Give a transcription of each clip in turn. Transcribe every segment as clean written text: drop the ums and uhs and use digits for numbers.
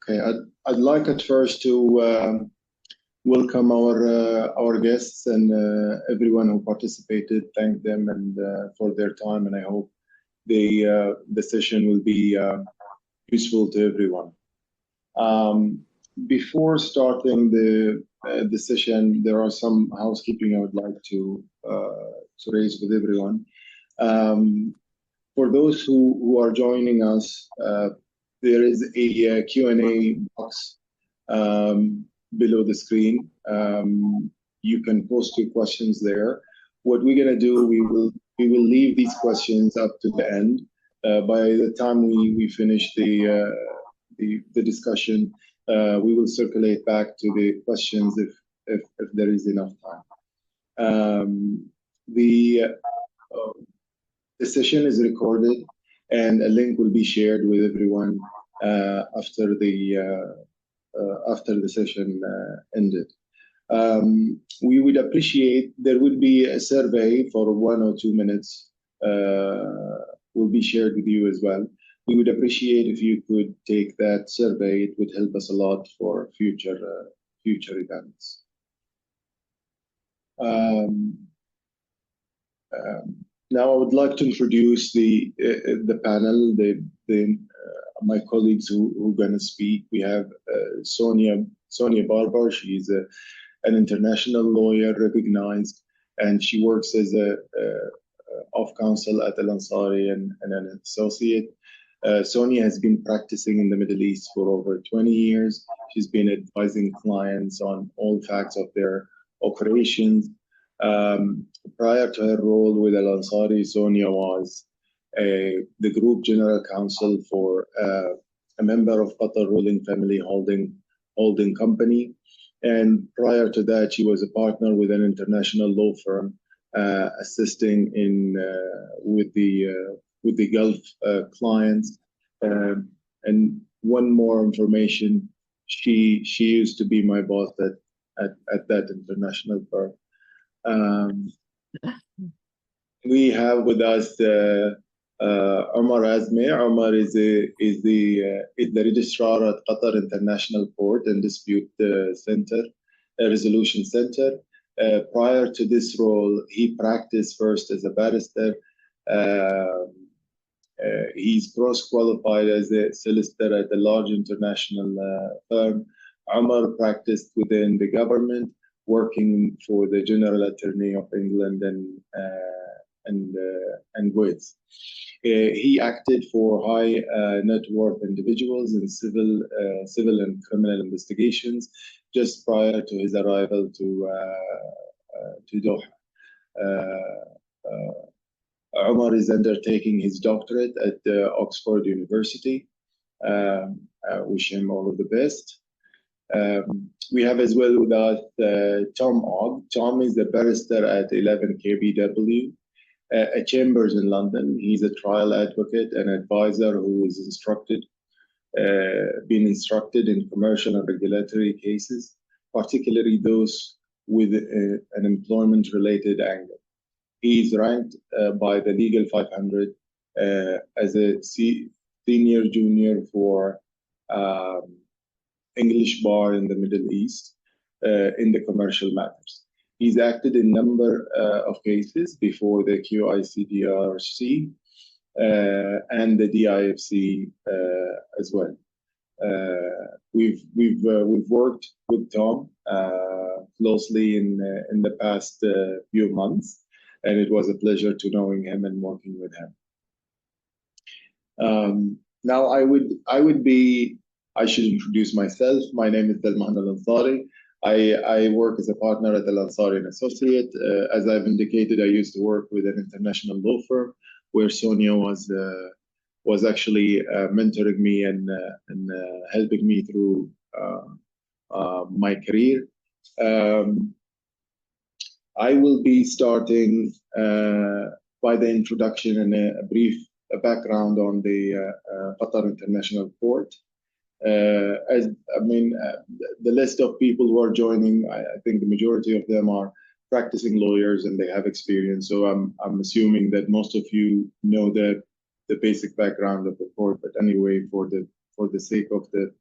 Okay, I'd like at first to welcome our guests and everyone who participated. Thank them and for their time, and I hope the session will be useful to everyone. Before starting the session, there are some housekeeping I would like to raise with everyone. For those who are joining us, there is a Q&A box below the screen. You can post your questions there. What we're gonna do, we will leave these questions up to the end. By the time we finish the discussion, we will circulate back to the questions if there is enough time. The session is recorded, and a link will be shared with everyone after the session ended. We would appreciate, there would be a survey for 1 or 2 minutes will be shared with you as well. We would appreciate if you could take that survey. It would help us a lot for future events. Now I would like to introduce the panel, my colleagues who are going to speak. We have Sonia Barbar. She's an international lawyer recognized, and she works as a of counsel at Al-Ansari and an associate. Sonia has been practicing in the Middle East for over 20 years. She's been advising clients on all facts of their operations. Prior to her role with Al-Ansari, Sonia was the Group General Counsel for a member of Qatar Ruling Family Holding Company. And prior to that, she was a partner with an international law firm assisting with the Gulf clients. And one more information, she used to be my boss at that international firm. We have with us Omar Azmi. Omar is the registrar at Qatar International Court and Dispute Center, Resolution Center. Prior to this role, he practiced first as a barrister. He's cross-qualified as a solicitor at a large international firm. Omar practiced within the government, working for the General Attorney of England and Wales. He acted for high net worth individuals in civil and criminal investigations just prior to his arrival to Doha. Omar is undertaking his doctorate at Oxford University. I wish him all of the best. We have as well with us Tom Ogg. Tom is a barrister at 11 KBW, a Chambers in London. He's a trial advocate and advisor who is been instructed in commercial and regulatory cases, particularly those with an employment-related angle. He's ranked by the Legal 500 as a senior junior for English bar in the Middle East in the commercial matters. He's acted in a number of cases before the QICDRC and the DIFC as well. We've worked with Tom closely in the past few months, and it was a pleasure to knowing him and working with him. Now I should introduce myself. My name is Al-Ansari. I work as a partner at Al-Ansari and Associate. As I've indicated, I used to work with an international law firm where Sonia was actually mentoring me and helping me through my career. I will be starting by the introduction and a brief background on the Qatar International Court. The list of people who are joining, I think the majority of them are practicing lawyers and they have experience. So I'm assuming that most of you know the basic background of the court. But anyway, for the sake of the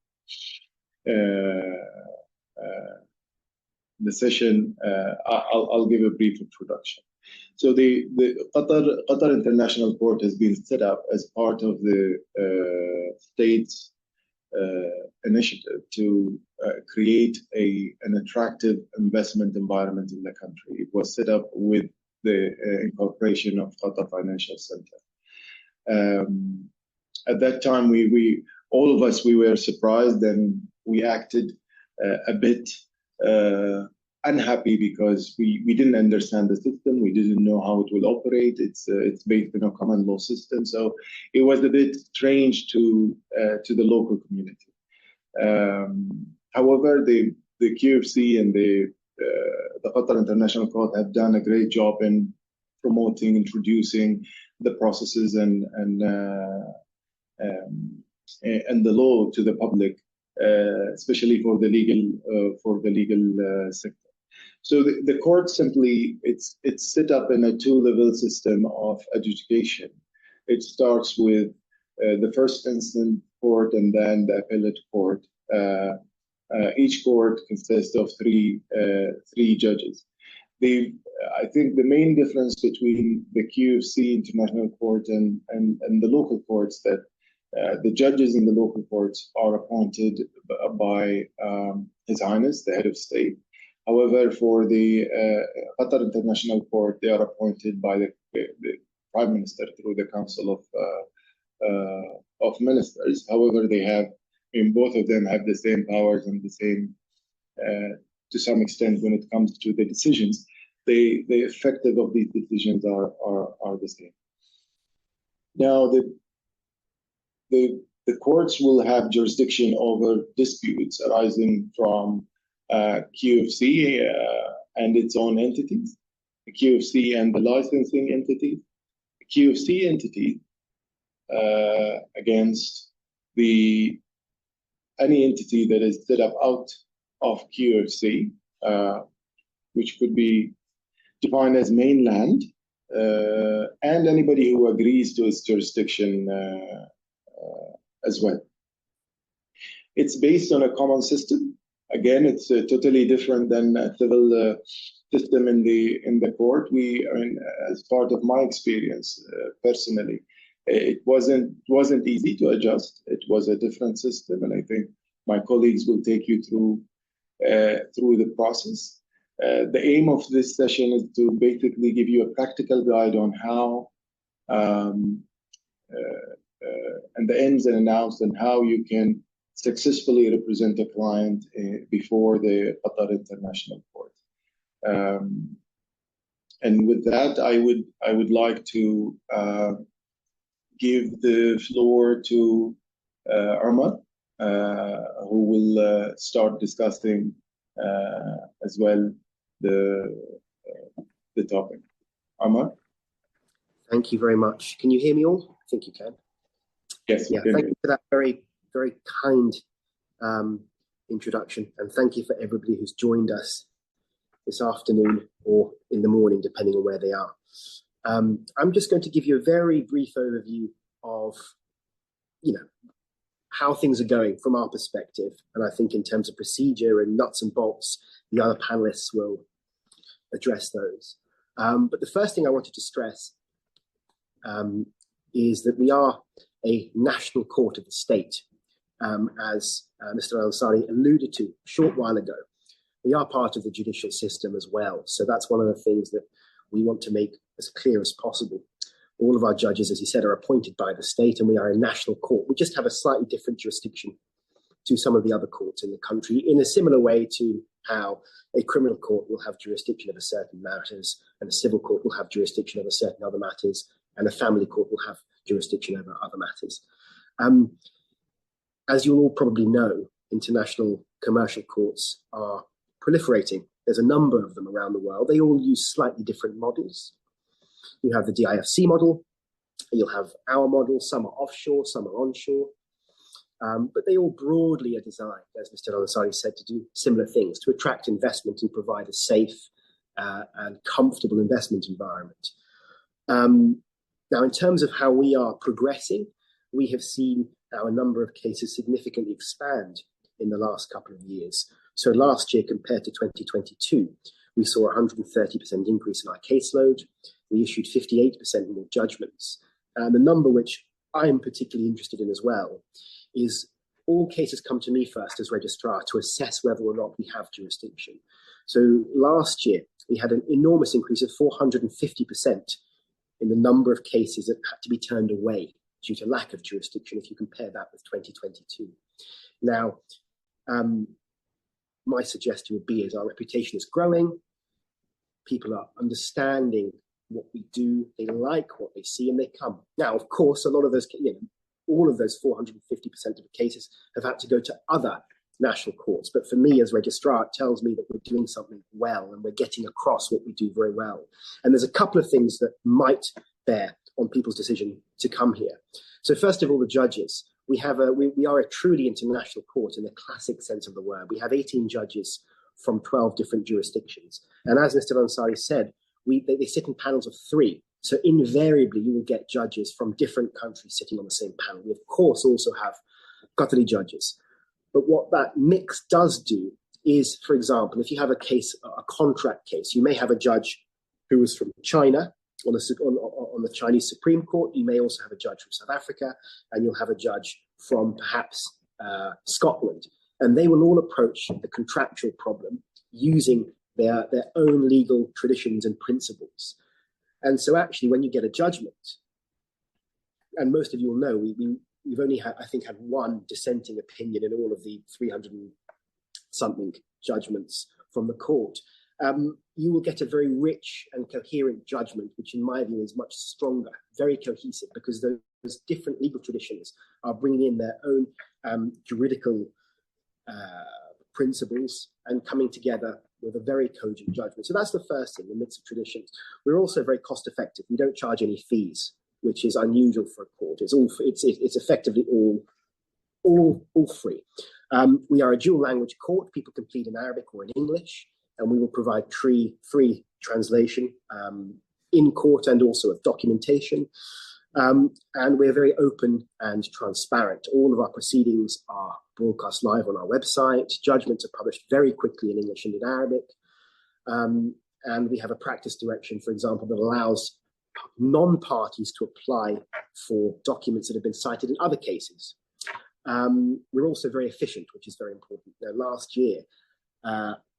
the session, I'll give a brief introduction. So the Qatar International Court has been set up as part of the state's initiative to create an attractive investment environment in the country. It was set up with the incorporation of Qatar Financial Center. At that time, we all of us, we were surprised, and we acted a bit unhappy because we didn't understand the system. We didn't know how it will operate. It's based on a common law system, so it was a bit strange to the local community. However, the QFC and the Qatar International Court have done a great job in promoting, introducing the processes and the law to the public, especially for the legal sector. So the court simply it's set up in a two-level system of adjudication. It starts with the first instance court and then the appellate court. Each court consists of three judges. I think the main difference between the QFC International Court and the local courts that the judges in the local courts are appointed by His Highness, the head of state. However, for the Qatar International Court, they are appointed by the Prime Minister through the Council of Ministers. However, both of them have the same powers and the same, to some extent, when it comes to the decisions, the effective of these decisions are the same. Now, the courts will have jurisdiction over disputes arising from QFC and its own entities, the QFC and the licensing entities, the QFC entity against any entity that is set up out of QFC, which could be defined as mainland, and anybody who agrees to its jurisdiction as well. It's based on a common system. Again, it's totally different than a civil system in the court. As part of my experience personally, it wasn't easy to adjust. It was a different system, and I think my colleagues will take you through the process. The aim of this session is to basically give you a practical guide on how and the ins and outs and how you can successfully represent a client before the Qatar International Court. And with that, I would like to give the floor to Umar, who will start discussing as well the topic. Umar? Thank you very much. Can you hear me all? I think you can. Yes, yeah. Thank you for that very, very kind introduction, and thank you for everybody who's joined us this afternoon or in the morning, depending on where they are. I'm just going to give you a very brief overview of, how things are going from our perspective, and I think in terms of procedure and nuts and bolts, the other panelists will address those. But the first thing I wanted to stress is that we are a national court of the state, as Mr. Al-Ansari alluded to a short while ago. We are part of the judicial system as well, so that's one of the things that we want to make as clear as possible. All of our judges, as you said, are appointed by the state, and we are a national court. We just have a slightly different jurisdiction to some of the other courts in the country, in a similar way to how a criminal court will have jurisdiction over certain matters, and a civil court will have jurisdiction over certain other matters, and a family court will have jurisdiction over other matters. As you all probably know, international commercial courts are proliferating. There's a number of them around the world. They all use slightly different models. You have the DIFC model, you'll have our model, some are offshore, some are onshore, but they all broadly are designed, as Mr. Al-Ansari said, to do similar things, to attract investment and provide a safe and comfortable investment environment. Now, in terms of how we are progressing, we have seen our number of cases significantly expand in the last couple of years. So last year compared to 2022, we saw a 130% increase in our caseload. We issued 58% more judgments. And the number which I'm particularly interested in as well is all cases come to me first as registrar to assess whether or not we have jurisdiction. So last year, we had an enormous increase of 450% in the number of cases that had to be turned away due to lack of jurisdiction, if you compare that with 2022. Now, my suggestion would be, as our reputation is growing, people are understanding what we do, they like what they see, and they come. Now, of course, a lot of those, all of those 450% of the cases have had to go to other national courts. But for me as registrar, it tells me that we're doing something well and we're getting across what we do very well. And there's a couple of things that might bear on people's decision to come here. So first of all, the judges. We are a truly international court in the classic sense of the word. We have 18 judges from 12 different jurisdictions. And as Mr. Al-Ansari said, they sit in panels of 3. So invariably, you will get judges from different countries sitting on the same panel. We, of course, also have Qatari judges. But what that mix does do is, for example, if you have a case, a contract case, you may have a judge who is from China on the Chinese Supreme Court. You may also have a judge from South Africa, and you'll have a judge from perhaps Scotland. And they will all approach the contractual problem using their own legal traditions and principles. And so actually, when you get a judgment, and most of you will know, we've only had, I think, had one dissenting opinion in all of the 300-something judgments from the court, you will get a very rich and coherent judgment, which in my view is much stronger, very cohesive, because those different legal traditions are bringing in their own juridical principles and coming together with a very cogent judgment. So that's the first thing, the mix of traditions. We're also very cost effective. We don't charge any fees, which is unusual for a court. It's effectively all free. We are a dual language court. People can plead in Arabic or in English, and we will provide free translation in court and also of documentation. And we're very open and transparent. All of our proceedings are broadcast live on our website. Judgments are published very quickly in English and in Arabic. And we have a practice direction, for example, that allows non-parties to apply for documents that have been cited in other cases. We're also very efficient, which is very important. Now, last year,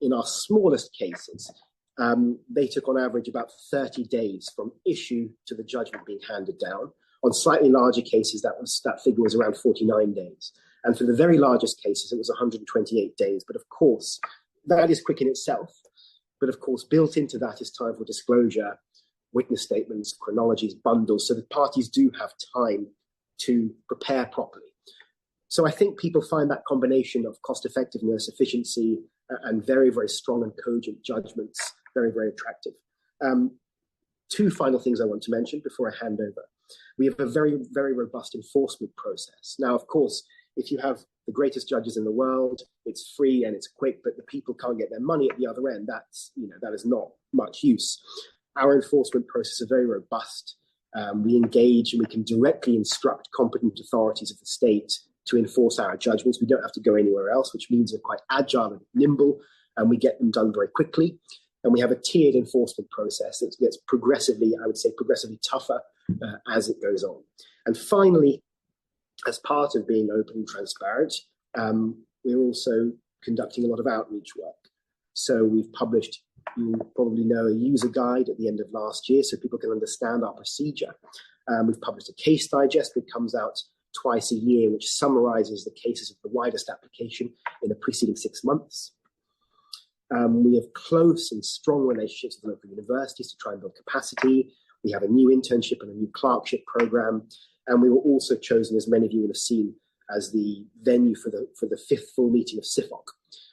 in our smallest cases, they took on average about 30 days from issue to the judgment being handed down. On slightly larger cases, that figure was around 49 days. And for the very largest cases, it was 128 days. But of course, that is quick in itself. But of course, built into that is time for disclosure, witness statements, chronologies, bundles, so the parties do have time to prepare properly. So I think people find that combination of cost effectiveness, efficiency, and very, very strong and cogent judgments very, very attractive. Two final things I want to mention before I hand over. We have a very, very robust enforcement process. Now, of course, if you have the greatest judges in the world, it's free and it's quick, but the people can't get their money at the other end. That is not much use. Our enforcement process is very robust. We engage and we can directly instruct competent authorities of the state to enforce our judgments. We don't have to go anywhere else, which means we're quite agile and nimble, and we get them done very quickly. And we have a tiered enforcement process that gets progressively, I would say, progressively tougher as it goes on. And finally, as part of being open and transparent, we're also conducting a lot of outreach work. So we've published, you probably know, a user guide at the end of last year so people can understand our procedure. We've published a case digest that comes out twice a year, which summarizes the cases of the widest application in the preceding 6 months. We have close and strong relationships with local universities to try and build capacity. We have a new internship and a new clerkship program. And we were also chosen, as many of you will have seen, as the venue for the 5th full meeting of SIFOC,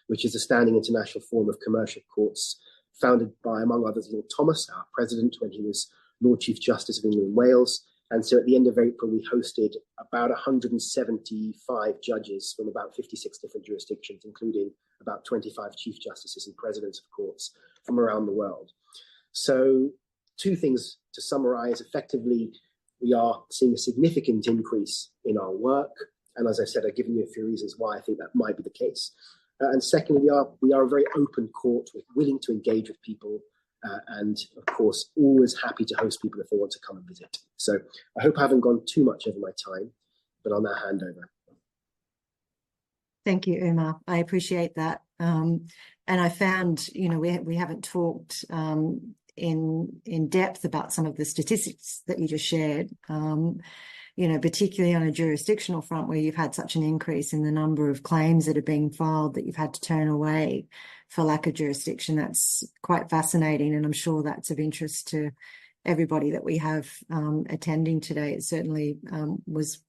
which is the Standing International Forum of Commercial Courts, founded by, among others, Lord Thomas, our president, when he was Lord Chief Justice of England and Wales. And so at the end of April, we hosted about 175 judges from about 56 different jurisdictions, including about 25 chief justices and presidents of courts from around the world. So 2 things to summarize. Effectively, we are seeing a significant increase in our work. And as I said, I've given you a few reasons why I think that might be the case. And secondly, we are a very open court. We're willing to engage with people, and of course, always happy to host people if they want to come and visit. So I hope I haven't gone too much over my time, but I'll now hand over. Thank you, Umar. I appreciate that. And I found, we haven't talked in depth about some of the statistics that you just shared, particularly on a jurisdictional front where you've had such an increase in the number of claims that are being filed that you've had to turn away for lack of jurisdiction. That's quite fascinating, and I'm sure that's of interest to everybody that we have attending today. It certainly was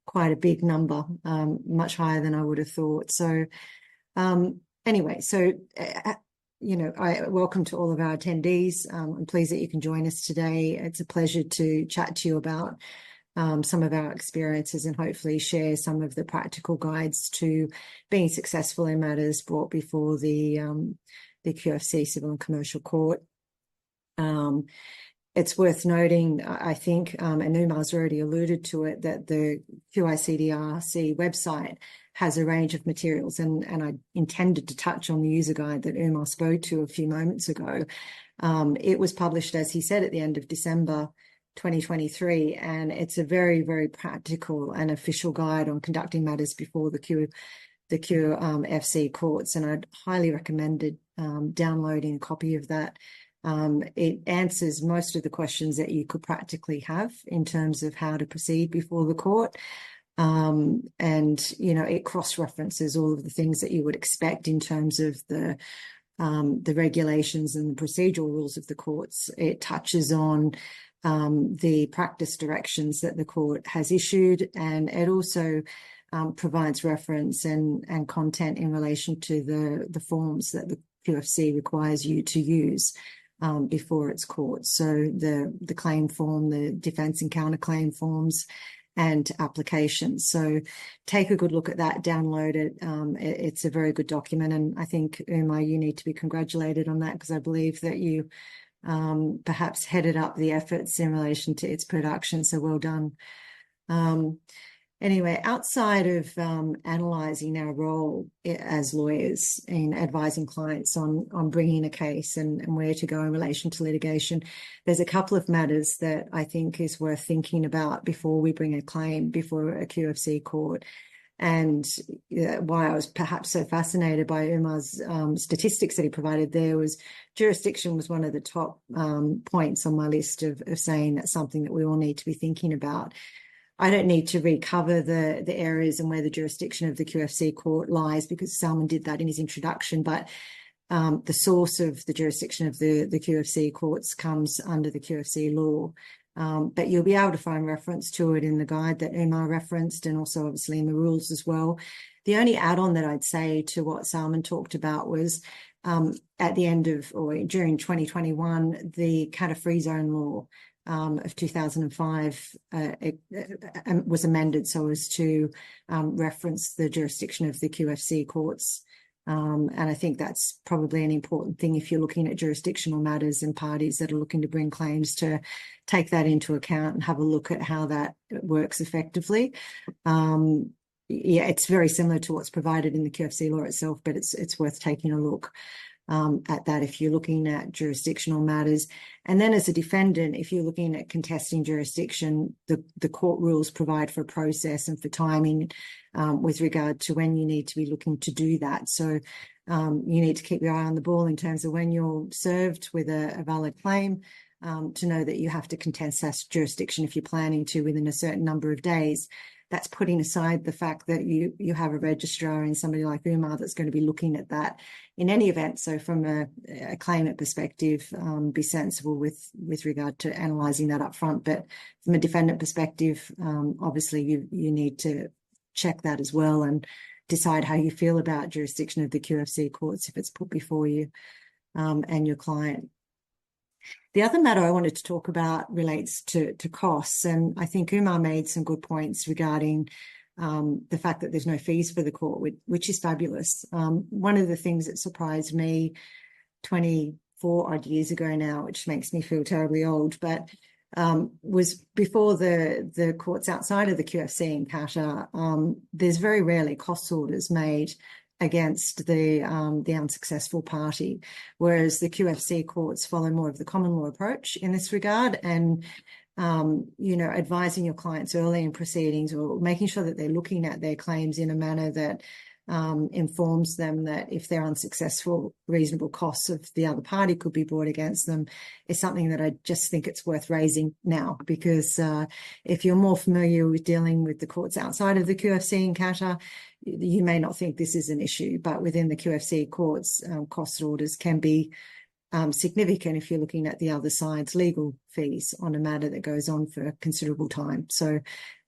quite a big number, much higher than I would have thought. So anyway, welcome to all of our attendees. I'm pleased that you can join us today. It's a pleasure to chat to you about some of our experiences and hopefully share some of the practical guides to being successful in matters brought before the QFC Civil and Commercial Court. It's worth noting, I think, and Umar's already alluded to it, that the QICDRC website has a range of materials, and I intended to touch on the user guide that Umar spoke to a few moments ago. It was published, as he said, at the end of December 2023, and it's a very, very practical and official guide on conducting matters before the QFC courts, and I'd highly recommend downloading a copy of that. It answers most of the questions that you could practically have in terms of how to proceed before the court. And, it cross-references all of the things that you would expect in terms of the regulations and the procedural rules of the courts. It touches on the practice directions that the court has issued, and it also provides reference and content in relation to the forms that the QFC requires you to use before its court. So the claim form, the defence and counterclaim forms, and applications. So take a good look at that, download it. It's a very good document, and I think, Umar, you need to be congratulated on that, because I believe that you perhaps headed up the efforts in relation to its production, so well done. Anyway, outside of analysing our role as lawyers in advising clients on bringing a case and where to go in relation to litigation, there's a couple of matters that I think is worth thinking about before we bring a claim before a QFC court. And why I was perhaps so fascinated by Umar's statistics that he provided there was jurisdiction was one of the top points on my list of saying that's something that we all need to be thinking about. I don't need to recover the areas and where the jurisdiction of the QFC court lies, because Salman did that in his introduction, but the source of the jurisdiction of the QFC courts comes under the QFC law. But you'll be able to find reference to it in the guide that Umar referenced, and also obviously in the rules as well. The only add-on that I'd say to what Salman talked about was at the end of, or during 2021, the Cat-free zone law of 2005 was amended so as to reference the jurisdiction of the QFC courts. And I think that's probably an important thing if you're looking at jurisdictional matters and parties that are looking to bring claims, to take that into account and have a look at how that works effectively. It's very similar to what's provided in the QFC law itself, but it's worth taking a look at that if you're looking at jurisdictional matters. And then as a defendant, if you're looking at contesting jurisdiction, the court rules provide for a process and for timing with regard to when you need to be looking to do that. So you need to keep your eye on the ball in terms of when you're served with a valid claim, to know that you have to contest that jurisdiction if you're planning to within a certain number of days. That's putting aside the fact that you have a registrar and somebody like Umar that's going to be looking at that in any event. So from a claimant perspective, be sensible with regard to analysing that up front. But from a defendant perspective, obviously you need to check that as well and decide how you feel about jurisdiction of the QFC courts if it's put before you and your client. The other matter I wanted to talk about relates to costs, and I think Umar made some good points regarding the fact that there's no fees for the court, which is fabulous. One of the things that surprised me 24 odd years ago now, which makes me feel terribly old, but was before the courts outside of the QFC in Qatar. There's very rarely costs orders made against the unsuccessful party, whereas the QFC courts follow more of the common law approach in this regard, and advising your clients early in proceedings, or making sure that they're looking at their claims in a manner that informs them that if they're unsuccessful, reasonable costs of the other party could be brought against them, is something that I just think it's worth raising now, because if you're more familiar with dealing with the courts outside of the QFC in Qatar, you may not think this is an issue, but within the QFC courts, cost orders can be significant if you're looking at the other side's legal fees on a matter that goes on for a considerable time. So,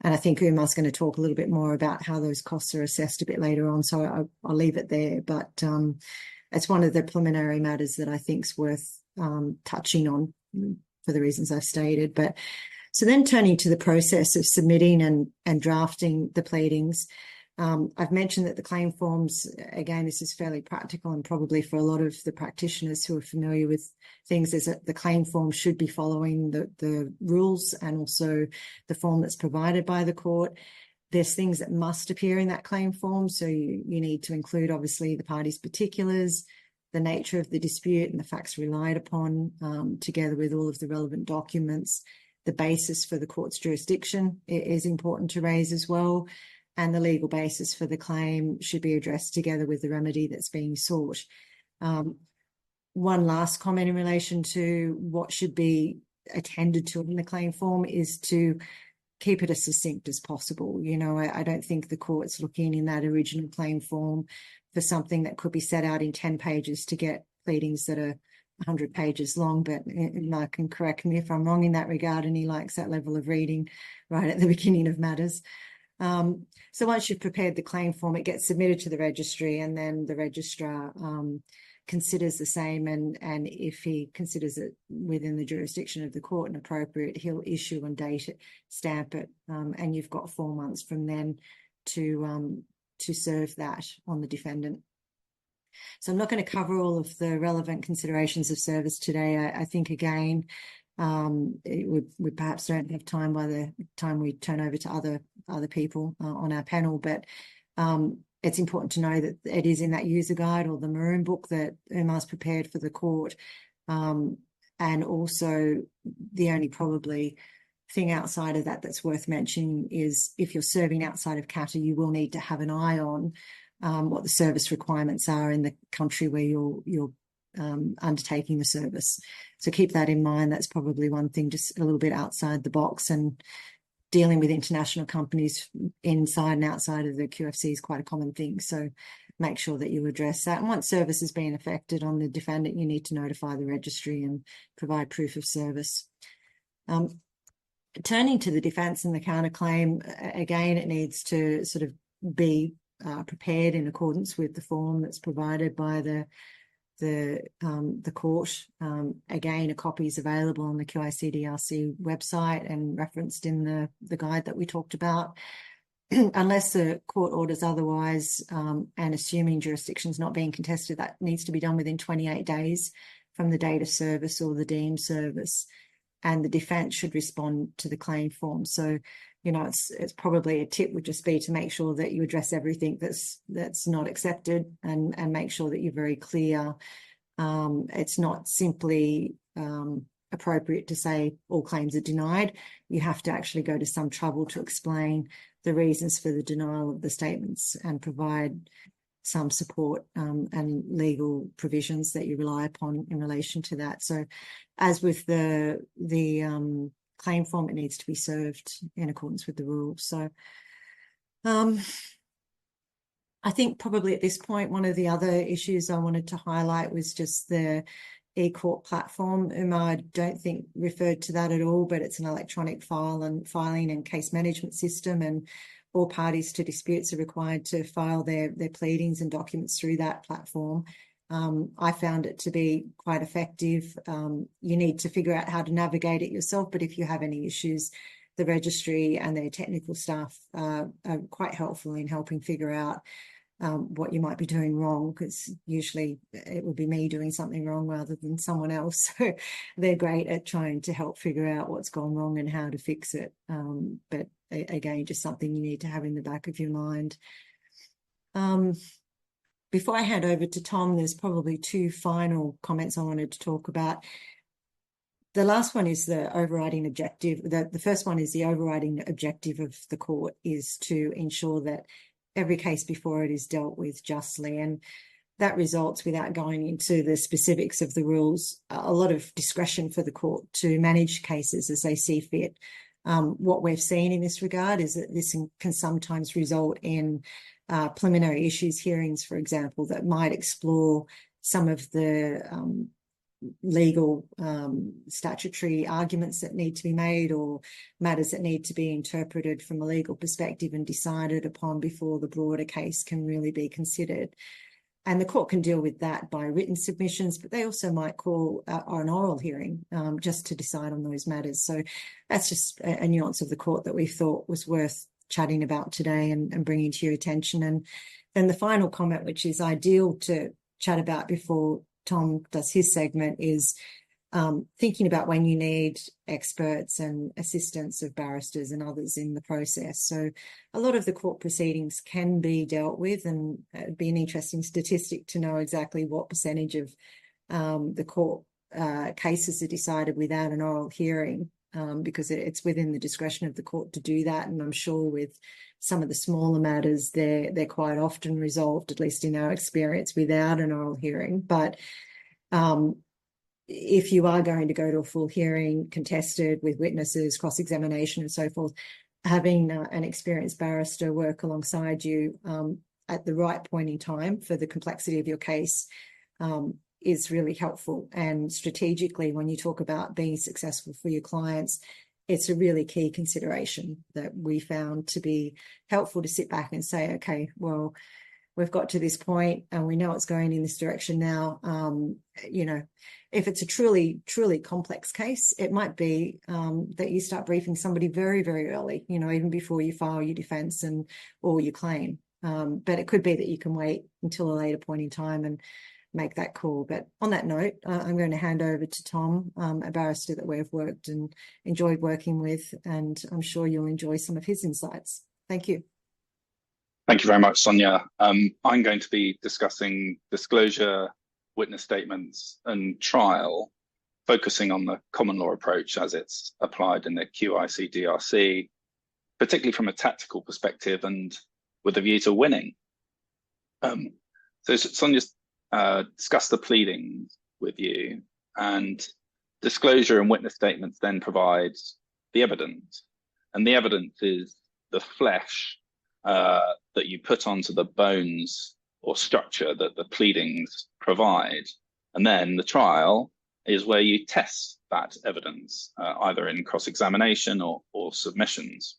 and I think Umar's going to talk a little bit more about how those costs are assessed a bit later on, so I'll leave it there. But it's one of the preliminary matters that I think is worth touching on for the reasons I've stated. But so then turning to the process of submitting and drafting the pleadings, I've mentioned that the claim forms, again, this is fairly practical, and probably for a lot of the practitioners who are familiar with things, is that the claim form should be following the rules and also the form that's provided by the court. There's things that must appear in that claim form. So you need to include, obviously, the parties' particulars, the nature of the dispute and the facts relied upon, together with all of the relevant documents. The basis for the court's jurisdiction is important to raise as well. And the legal basis for the claim should be addressed together with the remedy that's being sought. One last comment in relation to what should be attended to in the claim form is to keep it as succinct as possible. I don't think the court's looking in that original claim form for something that could be set out in 10 pages to get pleadings that are 100 pages long, but Mark can correct me if I'm wrong in that regard, and he likes that level of reading right at the beginning of matters. So once you've prepared the claim form, it gets submitted to the registry, and then the registrar considers the same, and if he considers it within the jurisdiction of the court and appropriate, he'll issue and date it, stamp it, and you've got 4 months from then to serve that on the defendant. So I'm not going to cover all of the relevant considerations of service today. I think, again, we perhaps don't have time by the time we turn over to other people on our panel, but it's important to know that it is in that user guide or the maroon book that Umar's prepared for the court. And also, the only probably thing outside of that that's worth mentioning is if you're serving outside of Qatar, you will need to have an eye on what the service requirements are in the country where you're undertaking the service. So keep that in mind. That's probably one thing just a little bit outside the box, and dealing with international companies inside and outside of the QFC is quite a common thing. So make sure that you address that. And once service has been affected on the defendant, you need to notify the registry and provide proof of service. Turning to the defence and the counterclaim, again, it needs to sort of be prepared in accordance with the form that's provided by the court. Again, a copy is available on the QICDRC website and referenced in the guide that we talked about. Unless the court orders otherwise, and assuming jurisdiction's not being contested, that needs to be done within 28 days from the date of service or the deemed service, and the defence should respond to the claim form. So, it's probably a tip would just be to make sure that you address everything that's not accepted, and make sure that you're very clear. It's not simply appropriate to say all claims are denied. You have to actually go to some trouble to explain the reasons for the denial of the statements and provide some support and legal provisions that you rely upon in relation to that. So, as with the claim form, it needs to be served in accordance with the rules. So I think probably at this point, one of the other issues I wanted to highlight was just the eCourt platform. Umar, I don't think referred to that at all, but it's an electronic filing and case management system, and all parties to disputes are required to file their pleadings and documents through that platform. I found it to be quite effective. You need to figure out how to navigate it yourself, but if you have any issues, the registry and their technical staff are quite helpful in helping figure out what you might be doing wrong, because usually it would be me doing something wrong rather than someone else. So they're great at trying to help figure out what's gone wrong and how to fix it. But again, just something you need to have in the back of your mind. Before I hand over to Tom, there's probably two final comments I wanted to talk about. The last one is the overriding objective. The first one is the overriding objective of the court is to ensure that every case before it is dealt with justly. And that results, without going into the specifics of the rules, a lot of discretion for the court to manage cases as they see fit. What we've seen in this regard is that this can sometimes result in preliminary issues hearings, for example, that might explore some of the legal statutory arguments that need to be made, or matters that need to be interpreted from a legal perspective and decided upon before the broader case can really be considered. And the court can deal with that by written submissions, but they also might call an oral hearing just to decide on those matters. So that's just a nuance of the court that we thought was worth chatting about today and bringing to your attention. And then the final comment, which is ideal to chat about before Tom does his segment, is thinking about when you need experts and assistance of barristers and others in the process. So a lot of the court proceedings can be dealt with, and it'd be an interesting statistic to know exactly what percentage of the court cases are decided without an oral hearing, because it's within the discretion of the court to do that. And I'm sure with some of the smaller matters, they're quite often resolved, at least in our experience, without an oral hearing. But if you are going to go to a full hearing, contested with witnesses, cross-examination and so forth, having an experienced barrister work alongside you at the right point in time for the complexity of your case is really helpful. And strategically, when you talk about being successful for your clients, it's a really key consideration that we found to be helpful, to sit back and say, okay, well, we've got to this point and we know it's going in this direction now. You know, if it's a truly, truly complex case, it might be that you start briefing somebody very, very early, you know, even before you file your defense or your claim. But it could be that you can wait until a later point in time and make that call. But on that note, I'm going to hand over to Tom, a barrister that we've worked and enjoyed working with, and I'm sure you'll enjoy some of his insights. Thank you. Thank you very much, Sonia. I'm going to be discussing disclosure, witness statements and trial, focusing on the common law approach as it's applied in the QICDRC, particularly from a tactical perspective and with a view to winning. So Sonia's discussed the pleadings with you, and disclosure and witness statements then provide the evidence. And the evidence is the flesh that you put onto the bones or structure that the pleadings provide. And then the trial is where you test that evidence, either in cross-examination or submissions.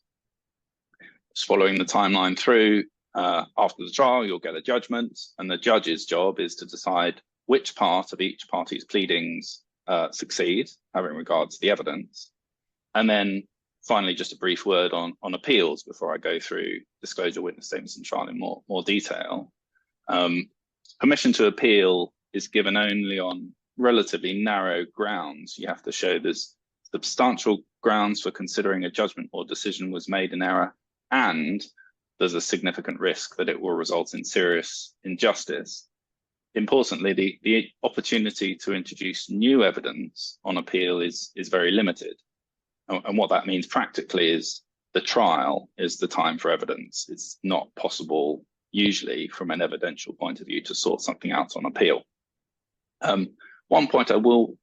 Just following the timeline through, after the trial, you'll get a judgment, and the judge's job is to decide which part of each party's pleadings succeed, having regard to the evidence. And then finally, just a brief word on appeals before I go through disclosure, witness statements and trial in more detail. Permission to appeal is given only on relatively narrow grounds. You have to show there's substantial grounds for considering a judgment or decision was made in error, and there's a significant risk that it will result in serious injustice. Importantly, the opportunity to introduce new evidence on appeal is very limited. And what that means practically is the trial is the time for evidence. It's not possible, usually, from an evidential point of view, to sort something out on appeal. One point I will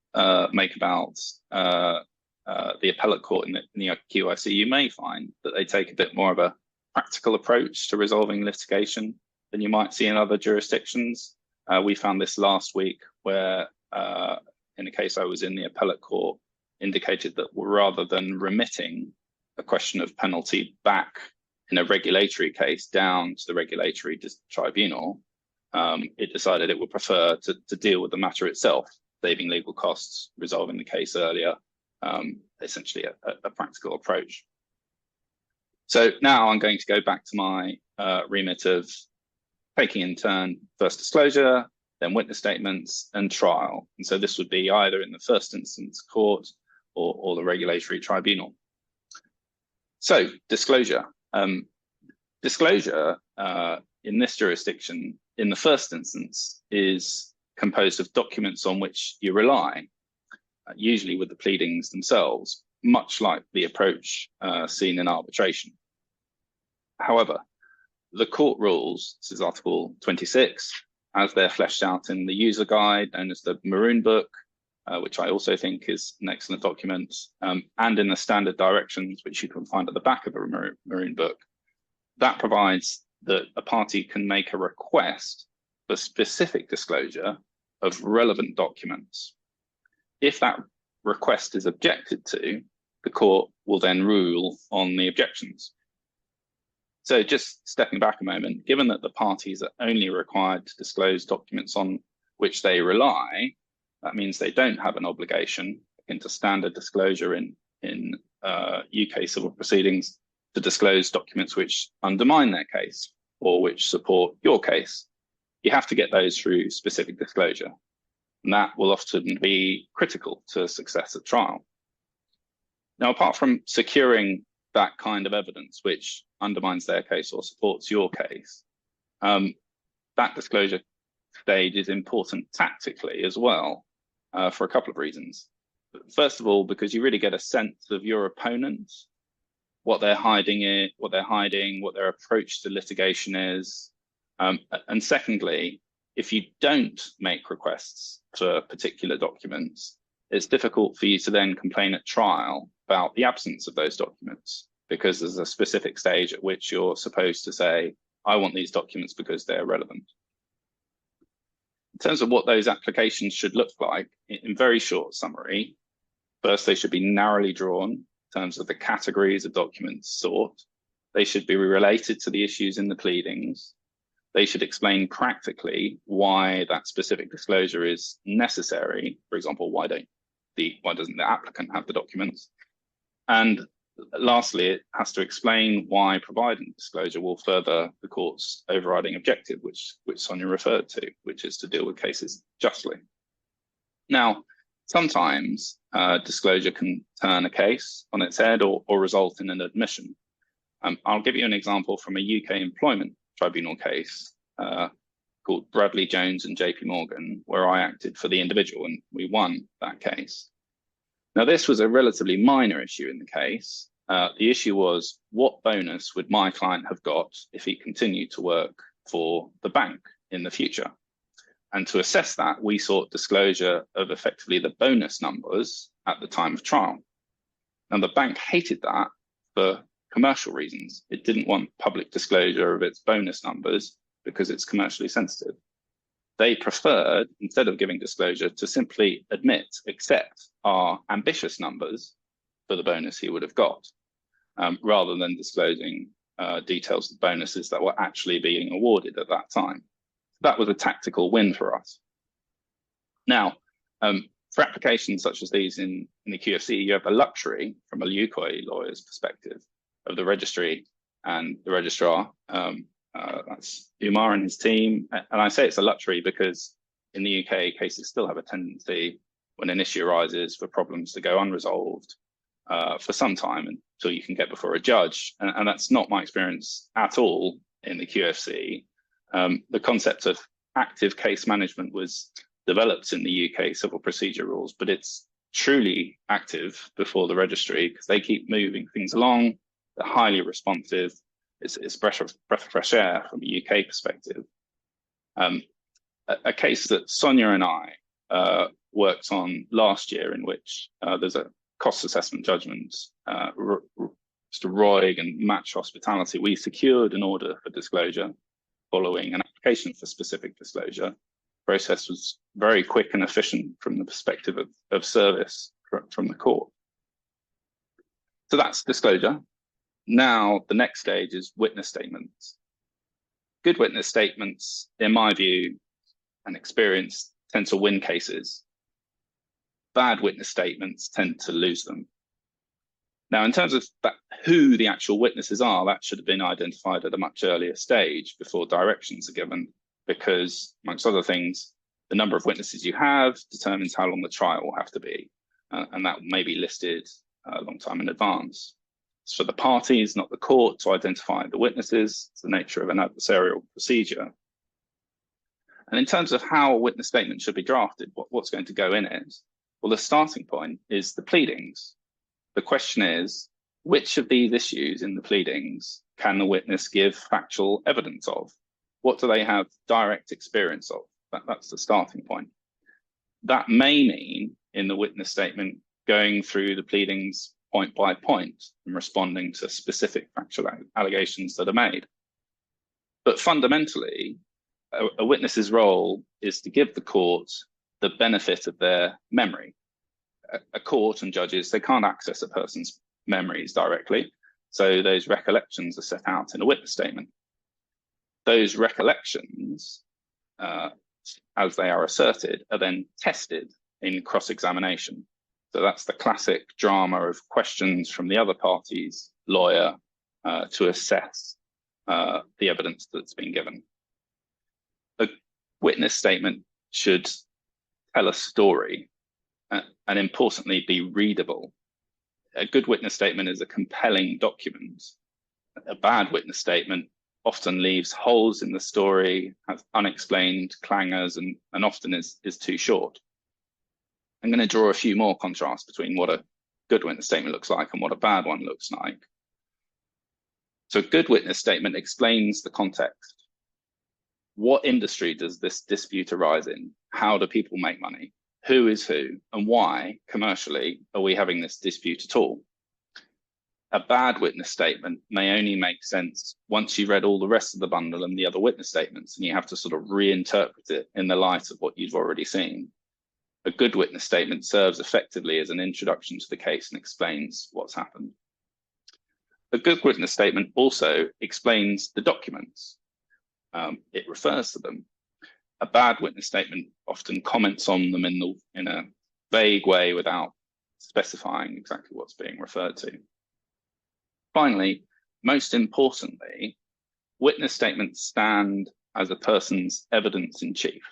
make about the appellate court in the QIC, you may find that they take a bit more of a practical approach to resolving litigation than you might see in other jurisdictions. We found this last week where, in a case I was in, the appellate court indicated that rather than remitting a question of penalty back in a regulatory case down to the regulatory tribunal, it decided it would prefer to deal with the matter itself, saving legal costs, resolving the case earlier, essentially a practical approach. So now I'm going to go back to my remit of taking in turn first disclosure, then witness statements and trial. And so this would be either in the first instance court or the regulatory tribunal. So disclosure. Disclosure in this jurisdiction, in the first instance, is composed of documents on which you rely, usually with the pleadings themselves, much like the approach seen in arbitration. However, the court rules, this is Article 26, as they're fleshed out in the user guide known as the Maroon Book, which I also think is an excellent document, and in the standard directions, which you can find at the back of the Maroon Book, that provides that a party can make a request for specific disclosure of relevant documents. If that request is objected to, the court will then rule on the objections. So just stepping back a moment, given that the parties are only required to disclose documents on which they rely, that means they don't have an obligation into standard disclosure in UK civil proceedings to disclose documents which undermine their case or which support your case. You have to get those through specific disclosure. And that will often be critical to success at trial. Now, apart from securing that kind of evidence which undermines their case or supports your case, that disclosure stage is important tactically as well, for a couple of reasons. First of all, because you really get a sense of your opponent, what they're hiding, what their approach to litigation is. And secondly, if you don't make requests for particular documents, it's difficult for you to then complain at trial about the absence of those documents, because there's a specific stage at which you're supposed to say, I want these documents because they're relevant. In terms of what those applications should look like, in very short summary, first, they should be narrowly drawn in terms of the categories of documents sought. They should be related to the issues in the pleadings. They should explain practically why that specific disclosure is necessary. For example, why doesn't the applicant have the documents? And lastly, it has to explain why providing disclosure will further the court's overriding objective, which Sonia referred to, which is to deal with cases justly. Now, sometimes disclosure can turn a case on its head or result in an admission. I'll give you an example from a UK employment tribunal case called Bradley Jones and JP Morgan, where I acted for the individual and we won that case. Now, this was a relatively minor issue in the case. The issue was, what bonus would my client have got if he continued to work for the bank in the future? And to assess that, we sought disclosure of effectively the bonus numbers at the time of trial. And the bank hated that for commercial reasons. It didn't want public disclosure of its bonus numbers because it's commercially sensitive. They preferred, instead of giving disclosure, to simply accept our ambitious numbers for the bonus he would have got, rather than disclosing details of bonuses that were actually being awarded at that time. That was a tactical win for us. Now, for applications such as these in the QFC, you have the luxury, from a UKOI lawyer's perspective, of the registry and the registrar. That's Umar and his team. And I say it's a luxury because in the UK, cases still have a tendency, when an issue arises, for problems to go unresolved for some time until you can get before a judge. And that's not my experience at all in the QFC. The concept of active case management was developed in the UK civil procedure rules, but it's truly active before the registry because they keep moving things along. They're highly responsive. It's breath of fresh air from a UK perspective. A case that Sonia and I worked on last year, in which there's a cost assessment judgment, Mr. Roig and Match Hospitality, we secured an order for disclosure following an application for specific disclosure. The process was very quick and efficient from the perspective of service from the court. So that's disclosure. Now, the next stage is witness statements. Good witness statements, in my view and experience, tend to win cases. Bad witness statements tend to lose them. Now, in terms of who the actual witnesses are, that should have been identified at a much earlier stage before directions are given, because, amongst other things, the number of witnesses you have determines how long the trial will have to be, and that may be listed a long time in advance. It's for the parties, not the court, to identify the witnesses. It's the nature of an adversarial procedure. And in terms of how a witness statement should be drafted, what's going to go in it? Well, the starting point is the pleadings. The question is, which of these issues in the pleadings can the witness give factual evidence of? What do they have direct experience of? That's the starting point. That may mean, in the witness statement, going through the pleadings point by point and responding to specific factual allegations that are made. But fundamentally, a witness's role is to give the court the benefit of their memory. A court and judges, they can't access a person's memories directly, so those recollections are set out in a witness statement. Those recollections, as they are asserted, are then tested in cross-examination. So that's the classic drama of questions from the other party's lawyer to assess the evidence that's been given. A witness statement should tell a story and importantly be readable. A good witness statement is a compelling document. A bad witness statement often leaves holes in the story, has unexplained clangers, and often is too short. I'm going to draw a few more contrasts between what a good witness statement looks like and what a bad one looks like. So a good witness statement explains the context. What industry does this dispute arise in? How do people make money? Who is who? And why, commercially, are we having this dispute at all? A bad witness statement may only make sense once you've read all the rest of the bundle and the other witness statements, and you have to sort of reinterpret it in the light of what you've already seen. A good witness statement serves effectively as an introduction to the case and explains what's happened. A good witness statement also explains the documents. It refers to them. A bad witness statement often comments on them in a vague way without specifying exactly what's being referred to. Finally, most importantly, witness statements stand as a person's evidence in chief.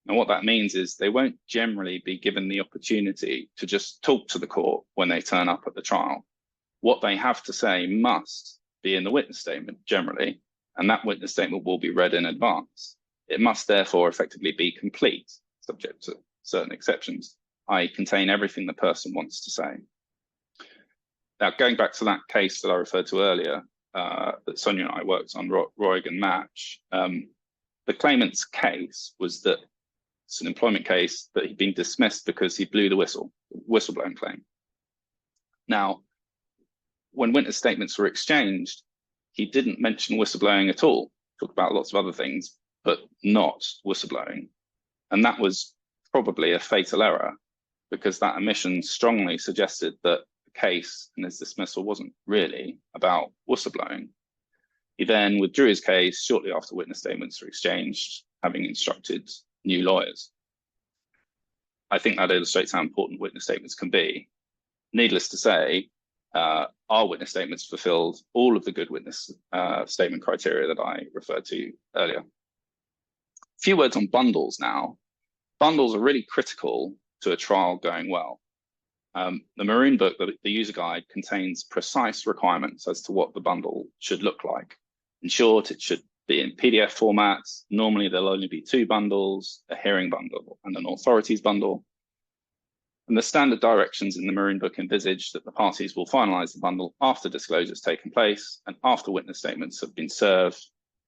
And what that means is they won't generally be given the opportunity to just talk to the court when they turn up at the trial. What they have to say must be in the witness statement generally, and that witness statement will be read in advance. It must therefore effectively be complete, subject to certain exceptions, i.e. contain everything the person wants to say. Now, going back to that case that I referred to earlier, that Sonia and I worked on, Roig and Match, the claimant's case was that it's an employment case that he'd been dismissed because he blew the whistle, whistleblowing claim. Now, when witness statements were exchanged, he didn't mention whistleblowing at all, talked about lots of other things, but not whistleblowing. And that was probably a fatal error, because that omission strongly suggested that the case and his dismissal wasn't really about whistleblowing. He then withdrew his case shortly after witness statements were exchanged, having instructed new lawyers. I think that illustrates how important witness statements can be. Needless to say, our witness statements fulfilled all of the good witness statement criteria that I referred to earlier. A few words on bundles now. Bundles are really critical to a trial going well. The Maroon Book, the user guide, contains precise requirements as to what the bundle should look like. In short, it should be in PDF formats. Normally, there'll only be two bundles, a hearing bundle and an authorities bundle. And the standard directions in the Maroon Book envisage that the parties will finalise the bundle after disclosure has taken place and after witness statements have been served,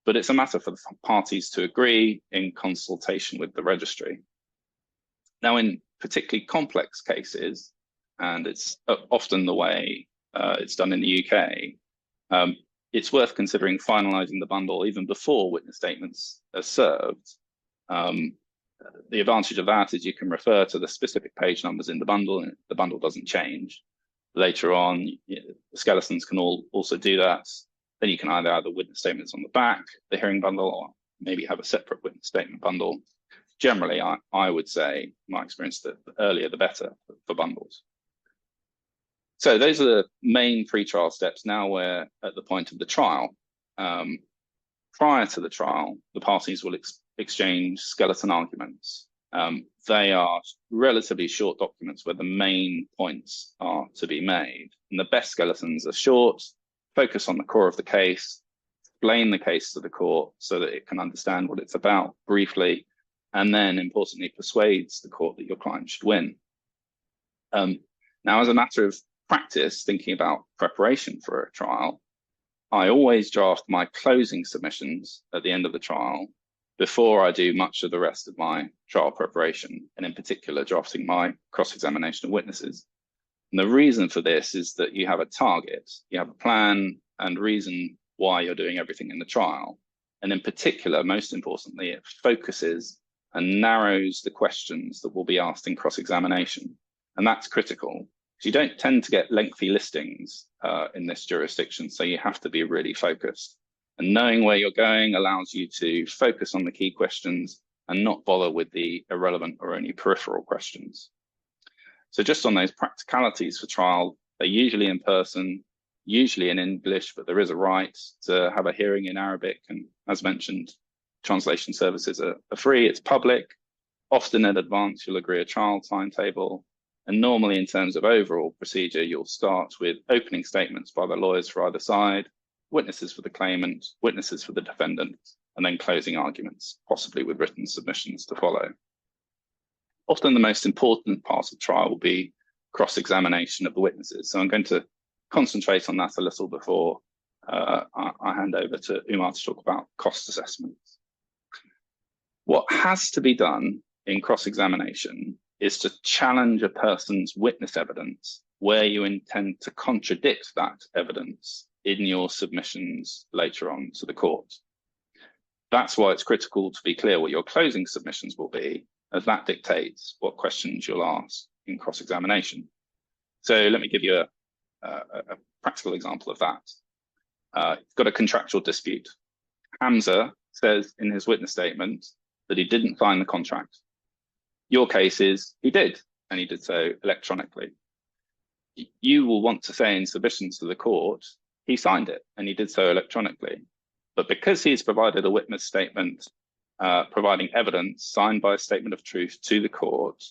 but it's a matter for the parties to agree in consultation with the registry. Now, in particularly complex cases, and it's often the way it's done in the UK, it's worth considering finalising the bundle even before witness statements are served. The advantage of that is you can refer to the specific page numbers in the bundle, and the bundle doesn't change. Later on, the skeletons can also do that. Then you can either add the witness statements on the back, the hearing bundle, or maybe have a separate witness statement bundle. Generally, I would say, in my experience, that the earlier the better for bundles. So those are the main pre-trial steps. Now we're at the point of the trial. Prior to the trial, the parties will exchange skeleton arguments. They are relatively short documents where the main points are to be made. And the best skeletons are short, focus on the core of the case, explain the case to the court so that it can understand what it's about briefly, and then importantly persuades the court that your client should win. Now, as a matter of practice, thinking about preparation for a trial, I always draft my closing submissions at the end of the trial before I do much of the rest of my trial preparation, and in particular, drafting my cross-examination of witnesses. And the reason for this is that you have a target, you have a plan and reason why you're doing everything in the trial. And in particular, most importantly, it focuses and narrows the questions that will be asked in cross-examination. And that's critical, because you don't tend to get lengthy listings in this jurisdiction, so you have to be really focused. And knowing where you're going allows you to focus on the key questions and not bother with the irrelevant or only peripheral questions. So just on those practicalities for trial, they're usually in person, usually in English, but there is a right to have a hearing in Arabic. And as mentioned, translation services are free, it's public. Often in advance, you'll agree a trial timetable. And normally in terms of overall procedure, you'll start with opening statements by the lawyers for either side, witnesses for the claimant, witnesses for the defendant, and then closing arguments, possibly with written submissions to follow. Often the most important part of trial will be cross-examination of the witnesses. So I'm going to concentrate on that a little before I hand over to Umar to talk about cost assessments. What has to be done in cross-examination is to challenge a person's witness evidence where you intend to contradict that evidence in your submissions later on to the court. That's why it's critical to be clear what your closing submissions will be, as that dictates what questions you'll ask in cross-examination. So let me give you a practical example of that. You've got a contractual dispute. Hamza says in his witness statement that he didn't sign the contract. Your case is he did, and he did so electronically. You will want to say in submissions to the court, he signed it and he did so electronically. But because he's provided a witness statement providing evidence signed by a statement of truth to the court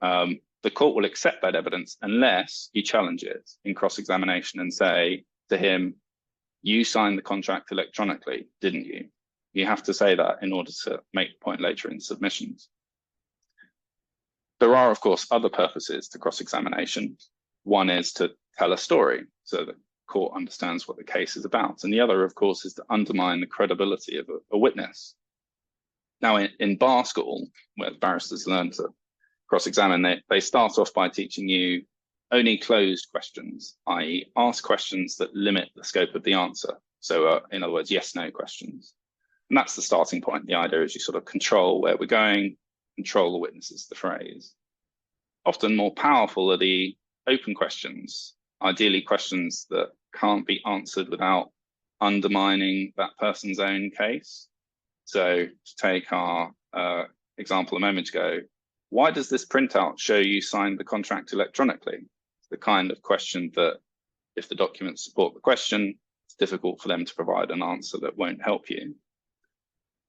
will accept that evidence unless you challenge it in cross-examination and say to him, you signed the contract electronically, didn't you? You have to say that in order to make the point later in submissions. There are, of course, other purposes to cross-examination. One is to tell a story so the court understands what the case is about. And the other, of course, is to undermine the credibility of a witness. Now, in bar school, where barristers learn to cross-examine, they start off by teaching you only closed questions, i.e. ask questions that limit the scope of the answer. So in other words, yes-no questions. And that's the starting point. The idea is you sort of control where we're going, control the witnesses, the phrase. Often more powerful are the open questions, ideally questions that can't be answered without undermining that person's own case. So to take our example a moment ago, why does this printout show you signed the contract electronically? It's the kind of question that if the documents support the question, it's difficult for them to provide an answer that won't help you.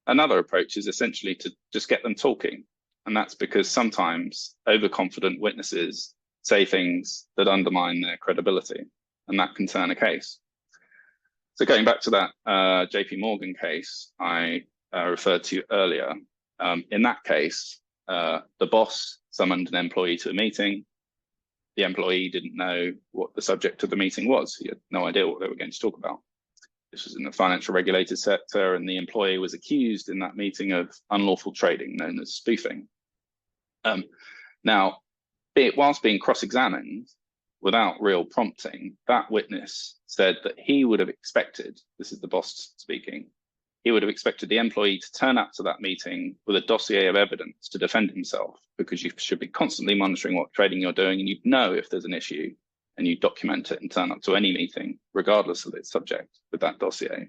Another approach is essentially to just get them talking. And that's because sometimes overconfident witnesses say things that undermine their credibility, and that can turn a case. So going back to that JP Morgan case I referred to earlier, in that case, the boss summoned an employee to a meeting. The employee didn't know what the subject of the meeting was. He had no idea what they were going to talk about. This was in the financial regulated sector, and the employee was accused in that meeting of unlawful trading, known as spoofing. Now, whilst being cross-examined without real prompting, that witness said that he would have expected, this is the boss speaking, he would have expected the employee to turn up to that meeting with a dossier of evidence to defend himself, because you should be constantly monitoring what trading you're doing, and you'd know if there's an issue, and you document it and turn up to any meeting, regardless of its subject, with that dossier.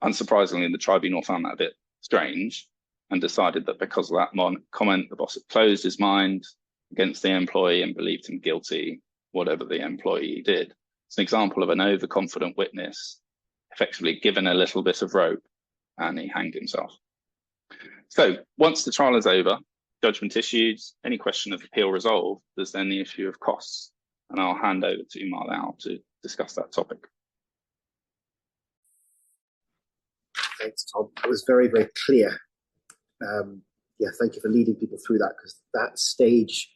Unsurprisingly, the tribunal found that a bit strange and decided that because of that comment, the boss had closed his mind against the employee and believed him guilty, whatever the employee did. It's an example of an overconfident witness effectively given a little bit of rope and he hanged himself. So once the trial is over, judgment issued, any question of appeal resolved, there's then the issue of costs. And I'll hand over to Umar now to discuss that topic. Thanks, Tom. It was very, very clear. Yeah, thank you for leading people through that, because that stage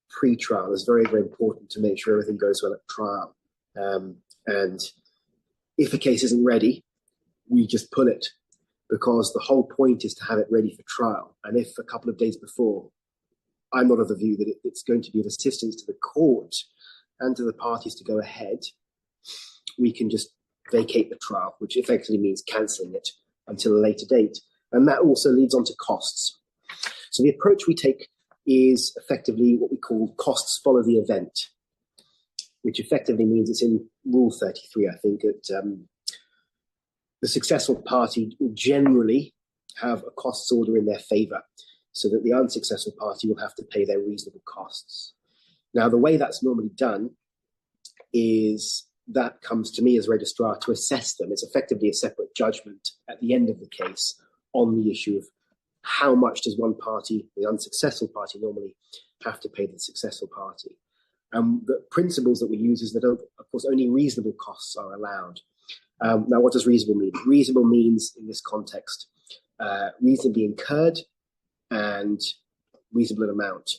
pre-trial is very, very important to make sure everything goes well at trial. And if a case isn't ready, we just pull it, because the whole point is to have it ready for trial. And if a couple of days before, I'm not of the view that it's going to be of assistance to the court and to the parties to go ahead, we can just vacate the trial, which effectively means cancelling it until a later date. And that also leads on to costs. So the approach we take is effectively what we call costs follow the event, which effectively means it's in Rule 33, I think, that the successful party will generally have a costs order in their favour, so that the unsuccessful party will have to pay their reasonable costs. Now, the way that's normally done is that comes to me as registrar to assess them. It's effectively a separate judgment at the end of the case on the issue of how much does one party, the unsuccessful party, normally have to pay the successful party. The principles that we use is that, of course, only reasonable costs are allowed. Now, what does reasonable mean? Reasonable means, in this context, reasonably incurred and reasonable in amount.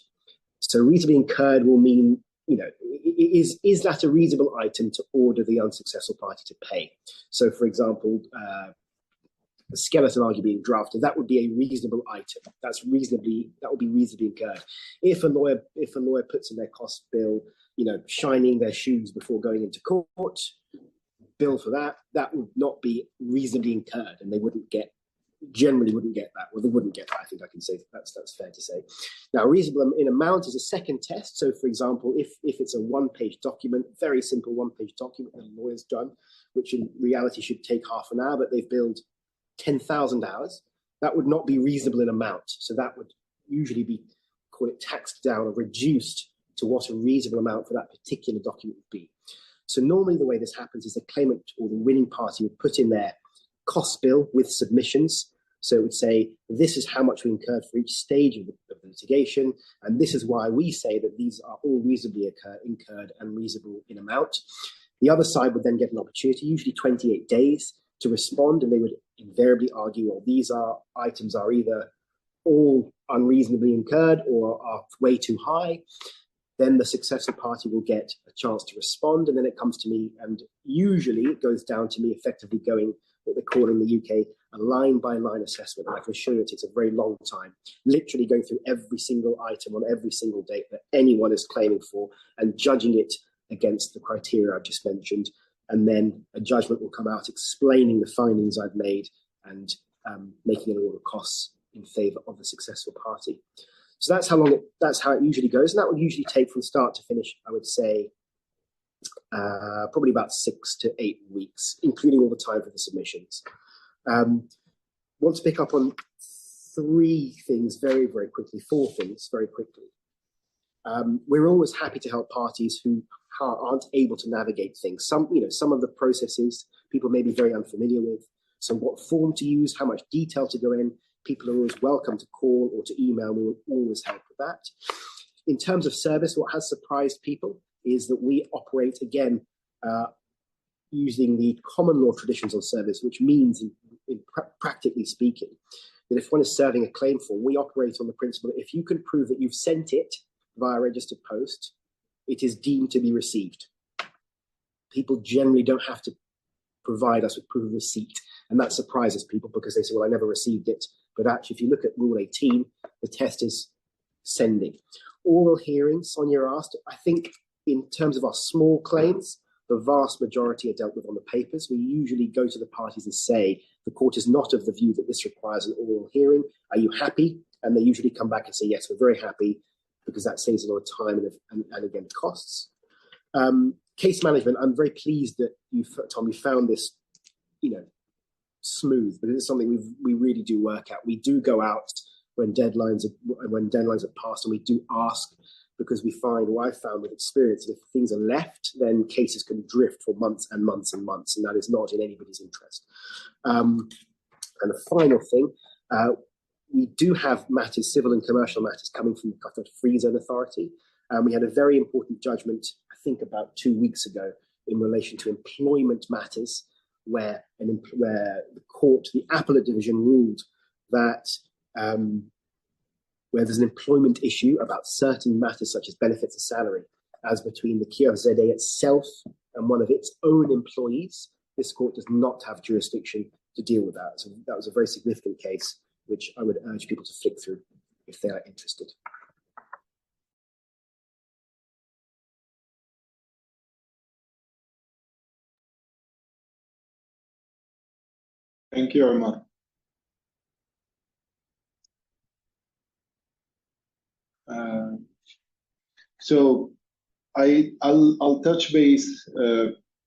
So reasonably incurred will mean, is that a reasonable item to order the unsuccessful party to pay? So, for example, a skeleton argument being drafted, that would be a reasonable item. That would be reasonably incurred. If a lawyer puts in their cost bill, shining their shoes before going into court, bill for that would not be reasonably incurred, and they generally wouldn't get that. Well, they wouldn't get that. I think I can say that's fair to say. Now, reasonable in amount is a second test. So, for example, if it's a one-page document, very simple one-page document that a lawyer's done, which in reality should take half an hour, but they've billed 10,000 hours, that would not be reasonable in amount. So that would usually be, call it, taxed down or reduced to what a reasonable amount for that particular document would be. So normally the way this happens is the claimant or the winning party would put in their cost bill with submissions. So it would say, this is how much we incurred for each stage of the litigation, and this is why we say that these are all reasonably incurred and reasonable in amount. The other side would then get an opportunity, usually 28 days, to respond, and they would invariably argue, well, these items are either all unreasonably incurred or are way too high. Then the successful party will get a chance to respond, and then it comes to me, and usually it goes down to me effectively going what they call in the UK a line-by-line assessment. And I can assure you it's a very long time, literally going through every single item on every single date that anyone is claiming for and judging it against the criteria I've just mentioned. And then a judgment will come out explaining the findings I've made and making an order of costs in favour of the successful party. So that's how it usually goes, and that would usually take from start to finish, I would say, probably about 6 to 8 weeks, including all the time for the submissions. Want to pick up on 3 things very, very quickly, 4 things very quickly. We're always happy to help parties who aren't able to navigate things. Some of the processes people may be very unfamiliar with. So what form to use, how much detail to go in. People are always welcome to call or to email. We will always help with that. In terms of service, what has surprised people is that we operate, again, using the common law traditions on service, which means, practically speaking, that if one is serving a claim form, we operate on the principle that if you can prove that you've sent it via registered post, it is deemed to be received. People generally don't have to provide us with proof of receipt, and that surprises people because they say, well, I never received it. But actually, if you look at Rule 18, the test is sending. Oral hearing, Sonia asked, I think in terms of our small claims, the vast majority are dealt with on the papers. We usually go to the parties and say, the court is not of the view that this requires an oral hearing. Are you happy? And they usually come back and say, yes, we're very happy, because that saves a lot of time and again, costs. Case management, I'm very pleased that Tom, you found this, smooth, but it is something we really do work at. We do go out when deadlines are passed, and we do ask because we find, or I found with experience, that if things are left, then cases can drift for months and months and months, and that is not in anybody's interest. And the final thing, we do have matters, civil and commercial matters, coming from the Qatar Free Zone Authority. We had a very important judgment, I think about 2 weeks ago, in relation to employment matters, where the court, the appellate division, ruled that where there's an employment issue about certain matters such as benefits and salary, as between the QICDRC itself and one of its own employees, this court does not have jurisdiction to deal with that. So that was a very significant case, which I would urge people to flick through if they are interested. Thank you, Omar. So I'll touch base.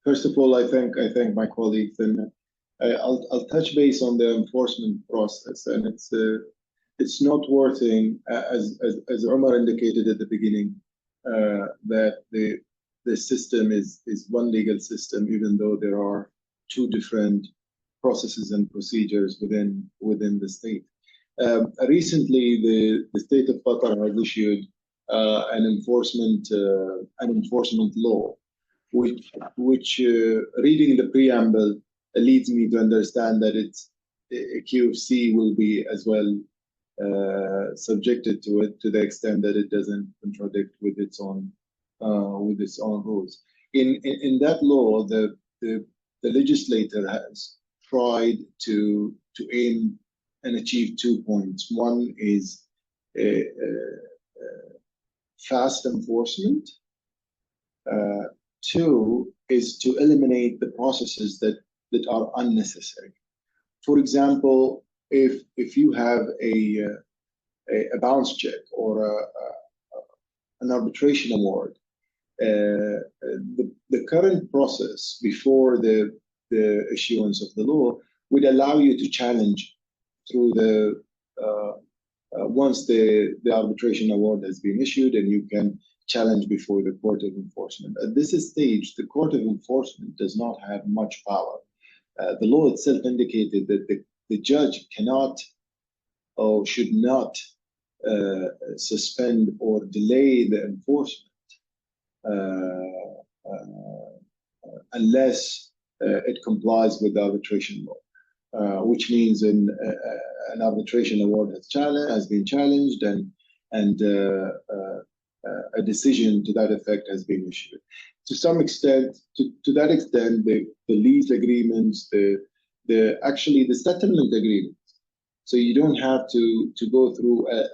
First of all, I thank my colleagues, and I'll touch base on the enforcement process, and it's noteworthy, as Omar indicated at the beginning, that the system is one legal system, even though there are two different processes and procedures within the state. Recently, the state of Qatar has issued an enforcement law, which reading the preamble leads me to understand that QFC will be as well subjected to it, to the extent that it doesn't contradict with its own rules. In that law, the legislator has tried to aim and achieve 2 points. One is fast enforcement. Two is to eliminate the processes that are unnecessary. For example, if you have a bounce check or an arbitration award, the current process before the issuance of the law would allow you to challenge through once the arbitration award has been issued, and you can challenge before the Court of Enforcement. At this stage, the Court of Enforcement does not have much power. The law itself indicated that the judge cannot or should not suspend or delay the enforcement unless it complies with the arbitration law, which means an arbitration award has been challenged and a decision to that effect has been issued. To some extent, to that extent, the lease agreements, actually the settlement agreements. So you don't have to go through a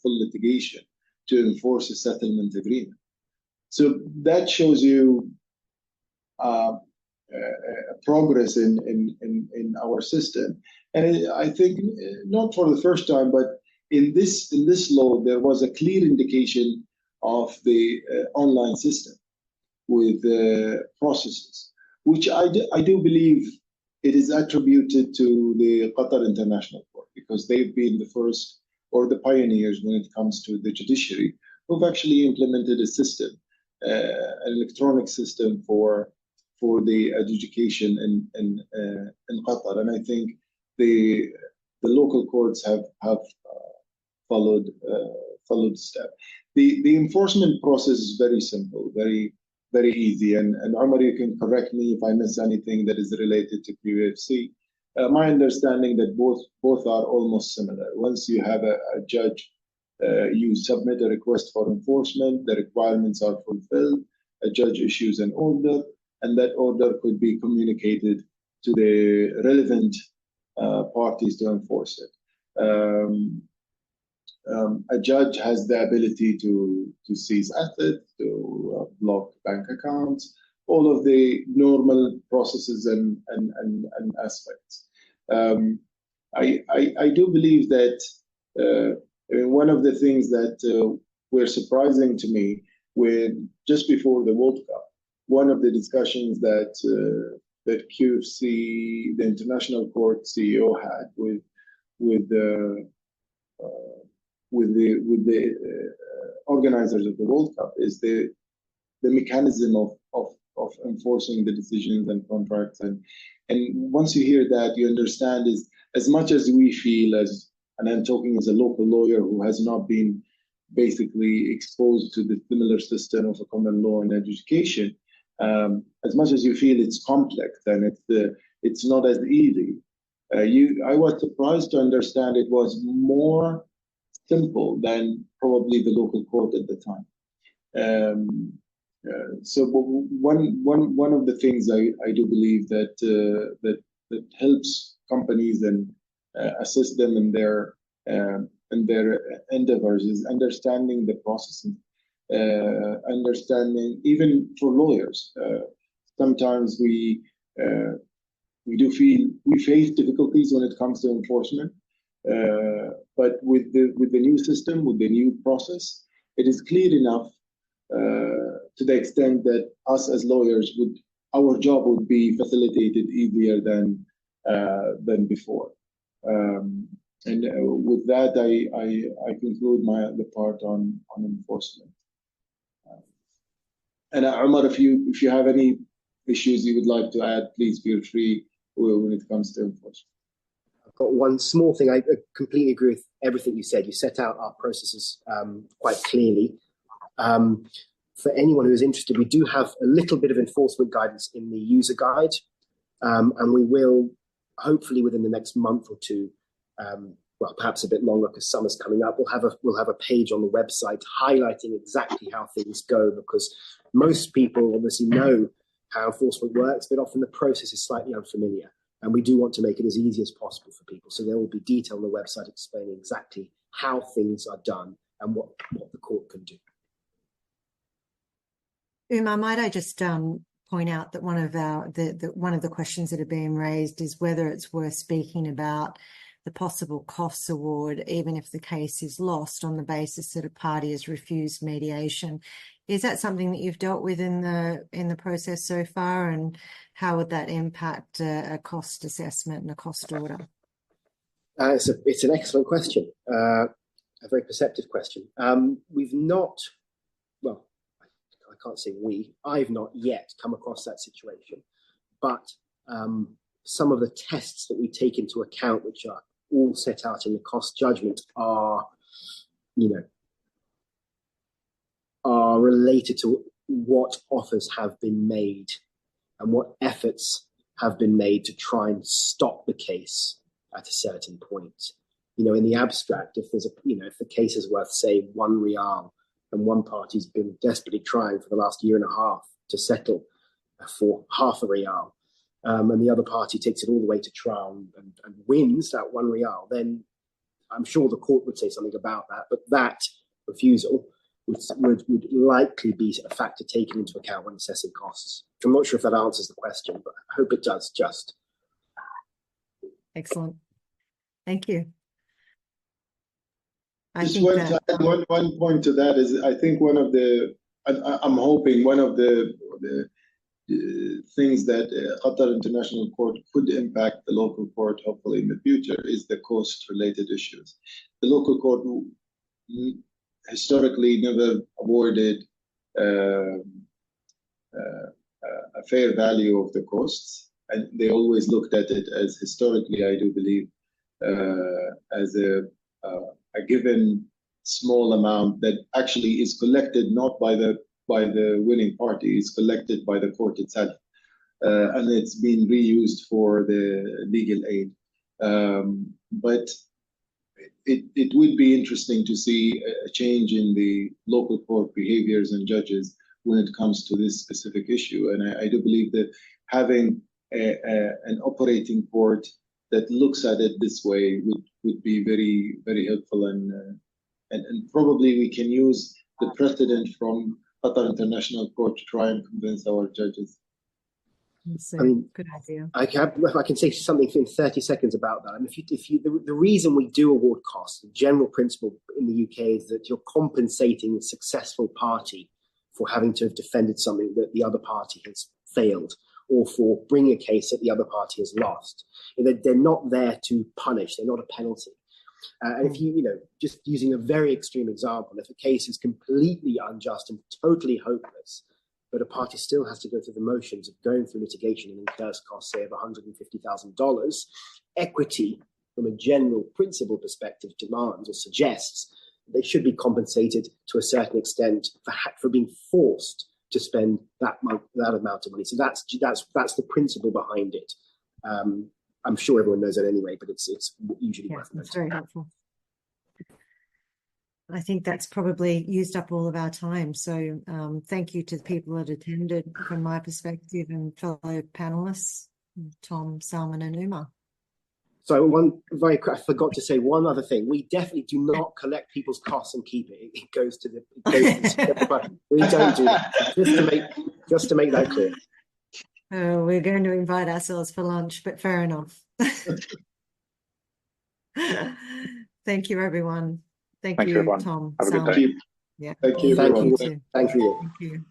full litigation to enforce a settlement agreement. So that shows you progress in our system. And I think not for the first time, but in this law, there was a clear indication of the online system with processes, which I do believe it is attributed to the Qatar International Court, because they've been the first or the pioneers when it comes to the judiciary who've actually implemented a system, an electronic system for the adjudication in Qatar. And I think the local courts have followed step. The enforcement process is very simple, very easy. And Omar, you can correct me if I miss anything that is related to QFC. My understanding that both are almost similar. Once you have a judge, you submit a request for enforcement, the requirements are fulfilled, a judge issues an order, and that order could be communicated to the relevant parties to enforce it. A judge has the ability to seize assets, to block bank accounts, all of the normal processes and aspects. I do believe that one of the things that were surprising to me, when just before the World Cup, one of the discussions that QFC, the International Court CEO, had with the organizers of the World Cup is the mechanism of enforcing the decisions and contracts, and once you hear that, you understand is as much as we feel and I'm talking as a local lawyer who has not been basically exposed to the similar system of a common law in education, as much as you feel it's complex and it's not as easy. I was surprised to understand it was more simple than probably the local court at the time. So one of the things I do believe that helps companies and assist them in their endeavors is understanding the processes, understanding even for lawyers. Sometimes we face difficulties when it comes to enforcement, but with the new system, with the new process, it is clear enough to the extent that us as lawyers our job would be facilitated easier than before. And with that, I conclude the part on enforcement. And Umar, if you have any issues you would like to add, please feel free when it comes to enforcement. I've got one small thing. I completely agree with everything you said. You set out our processes quite clearly. For anyone who is interested, we do have a little bit of enforcement guidance in the user guide, and we will, hopefully within the next month or two, well, perhaps a bit longer because summer's coming up, we'll have a page on the website highlighting exactly how things go, because most people obviously know how enforcement works, but often the process is slightly unfamiliar, and we do want to make it as easy as possible for people. So there will be detail on the website explaining exactly how things are done and what the court can do. Umar, might I just point out that one of the questions that are being raised is whether it's worth speaking about the possible costs award, even if the case is lost on the basis that a party has refused mediation. Is that something that you've dealt with in the process so far, and how would that impact a cost assessment and a cost order? It's an excellent question, a very perceptive question. We've not, well, I can't say I've not yet come across that situation, but some of the tests that we take into account, which are all set out in the cost judgment, are related to what offers have been made and what efforts have been made to try and stop the case at a certain point. In the abstract, if the case is worth, say, $1 riyal, and one party's been desperately trying for the last year and a half to settle for half a riyal, and the other party takes it all the way to trial and wins that $1 riyal, then I'm sure the court would say something about that. But that refusal would likely be a factor taken into account when assessing costs. I'm not sure if that answers the question, but I hope it does. Just excellent. Thank you. One point to that is, I think I'm hoping one of the things that Qatar International Court could impact the local court, hopefully in the future, is the cost-related issues. The local court historically never awarded a fair value of the costs, and they always looked at it as, historically, I do believe, as a given small amount that actually is collected not by the winning party, is collected by the court itself, and it's been reused for the legal aid. But it would be interesting to see a change in the local court behaviors and judges when it comes to this specific issue. And I do believe that having an operating court that looks at it this way would be very, very helpful, and probably we can use the precedent from Qatar International Court to try and convince our judges. Good idea. If I can say something in 30 seconds about that. And the reason we do award costs, the general principle in the UK is that you're compensating the successful party for having to have defended something that the other party has failed, or for bringing a case that the other party has lost. They're not there to punish. They're not a penalty. And if you know, just using a very extreme example, if a case is completely unjust and totally hopeless, but a party still has to go through the motions of going through litigation and incurs costs, say, of $150,000, equity, from a general principle perspective, demands or suggests they should be compensated to a certain extent for being forced to spend that amount of money. So that's the principle behind it. I'm sure everyone knows that anyway, but it's usually worth noting. It's very helpful. I think that's probably used up all of our time. So thank you to the people that attended from my perspective and fellow panelists, Tom, Salman and Uma. So I forgot to say one other thing. We definitely do not collect people's costs and keep it. It goes to the we don't do that. Just to make that clear. Oh, we're going to invite ourselves for lunch, but fair enough. Thank you, everyone. Thank you, everyone. Tom. Have a good Salman. day. Yeah. Thank you, Thank everyone. you. Thank you. Thank you.